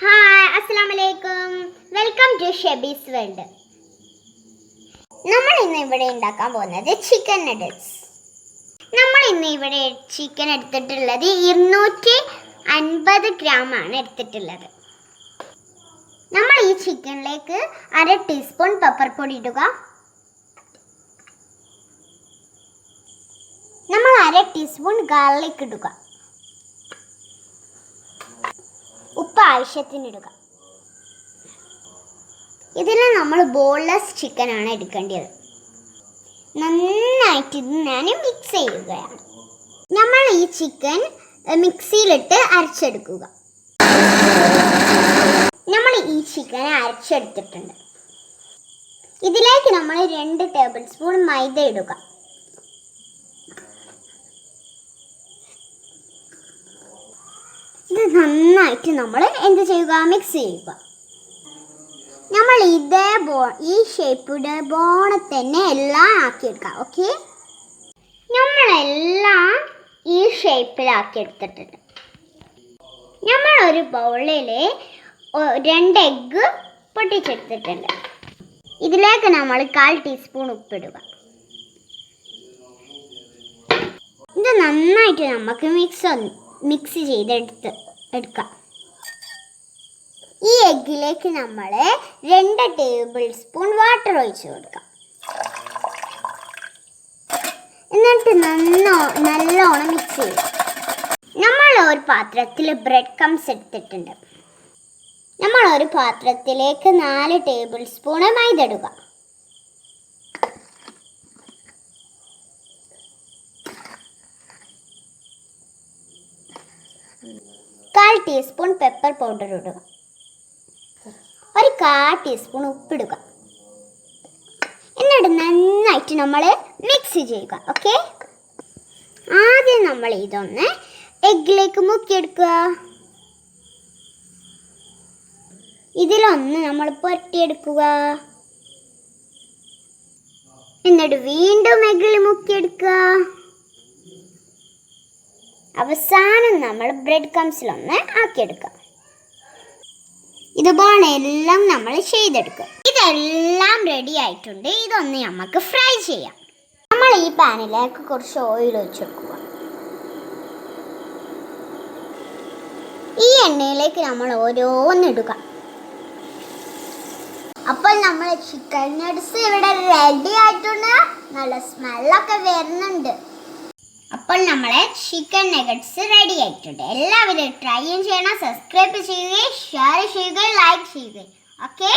Hi, അസ്സലാമലൈക്കും. Welcome to Shebi's world. നമ്മൾ ഇന്ന് ഇവിടെ ഉണ്ടാക്കാൻ പോകുന്നത് ചിക്കൻ നഗറ്റ്സ്. നമ്മൾ ഇന്ന് ഇവിടെ ചിക്കൻ എടുത്തിട്ടുള്ളത് 250 ഗ്രാം ആണ് എടുത്തിട്ടുള്ളത്. നമ്മൾ ഈ ചിക്കനിലേക്ക് 1/2 ടീസ്പൂൺ പെപ്പർ പൊടി ഇടുക. നമ്മൾ 1/2 ടീസ്പൂൺ ഗാർലിക് ഇടുക. ഉപ്പ് ആവശ്യത്തിന് ഇടുക. ഇതിൽ നമ്മൾ ബോൺലെസ് ചിക്കൻ ആണ് എടുക്കേണ്ടത്. നന്നായിട്ട് ഇത് ഞാൻ മിക്സ് ചെയ്യുകയാണ്. നമ്മൾ ഈ ചിക്കൻ മിക്സിയിലിട്ട് അരച്ചെടുക്കുക. നമ്മൾ ഈ ചിക്കൻ അരച്ചെടുത്തിട്ടുണ്ട്. ഇതിലേക്ക് നമ്മൾ 2 ടേബിൾ സ്പൂൺ മൈദ ഇടുക. ഇത് നന്നായിട്ട് നമ്മൾ എന്ത് ചെയ്യുക, മിക്സ് ചെയ്യുക. നമ്മൾ ഈ ഷേപ്പിയുടെ ബോണെ തന്നെ എല്ലാം ആക്കിയെടുക്കുക. ഓക്കെ, നമ്മളെല്ലാം ഈ ഷേപ്പിലാക്കിയെടുത്തിട്ടുണ്ട്. നമ്മൾ ഒരു ബൗളിൽ 2 എഗ്ഗ് പൊട്ടിച്ചെടുത്തിട്ടുണ്ട്. ഇതിലേക്ക് നമ്മൾ 1/4 ടീസ്പൂൺ ഉപ്പിടുക. ഇത് നന്നായിട്ട് നമുക്ക് മിക്സ് ചെയ്തെടുക്കാം. ഈ എഗ്ഗിലേക്ക് നമ്മൾ 2 ടേബിൾ സ്പൂൺ വാട്ടർ ഒഴിച്ച് കൊടുക്കാം. എന്നിട്ട് നല്ലോണം മിക്സ് ചെയ്യും. നമ്മൾ ഒരു പാത്രത്തിൽ ബ്രെഡ് ക്രംസ് എടുത്തിട്ടുണ്ട്. നമ്മൾ ഒരു പാത്രത്തിലേക്ക് 4 ടേബിൾ സ്പൂൺ മൈദ ഇടുക. കാൽ ടീസ്പൂൺ പെപ്പർ പൗഡർ ഇടുക. ഒരു 1/4 ടീസ്പൂൺ ഉപ്പിടുക. എന്നിട്ട് നന്നായിട്ട് നമ്മൾ മിക്സ് ചെയ്യുക. ഓക്കെ, ആദ്യം നമ്മൾ ഇതൊന്ന് എഗ്ഗിലേക്ക് മുക്കിയെടുക്കുക. ഇതിലൊന്ന് നമ്മൾ പുരട്ടിയെടുക്കുക. എന്നിട്ട് വീണ്ടും എഗ്ഗിൽ മുക്കിയെടുക്കുക. അവസാനം നമ്മൾ ബ്രെഡ് ക്രംസിലൊന്ന് ആക്കിയെടുക്കുക. ഇതുപോലെ എല്ലാം നമ്മൾ ചെയ്തെടുക്കുക. ഇതെല്ലാം റെഡി ആയിട്ടുണ്ട്. ഇതൊന്ന് നമുക്ക് ഫ്രൈ ചെയ്യാം. നമ്മൾ ഈ പാനിലേക്ക് കുറച്ച് ഓയിൽ ഒഴിച്ചെടുക്കുക. ഈ എണ്ണയിലേക്ക് നമ്മൾ ഓരോന്നിടുക. അപ്പോൾ നമ്മൾ ചിക്കൻ നഗറ്റ്സ് ഇവിടെ റെഡി ആയിട്ടുണ്ട്. നല്ല സ്മെല്ലൊക്കെ വരുന്നുണ്ട്. അപ്പോൾ നമ്മളെ ചിക്കൻ നഗറ്റ്സ് റെഡി ആയിട്ടുണ്ട്. എല്ലാവരും ട്രൈ ചെയ്യണം. സബ്സ്ക്രൈബ് ചെയ്യുകയും ഷെയർ ചെയ്യുകയും ലൈക്ക് ചെയ്യുകയും. ഓക്കെ.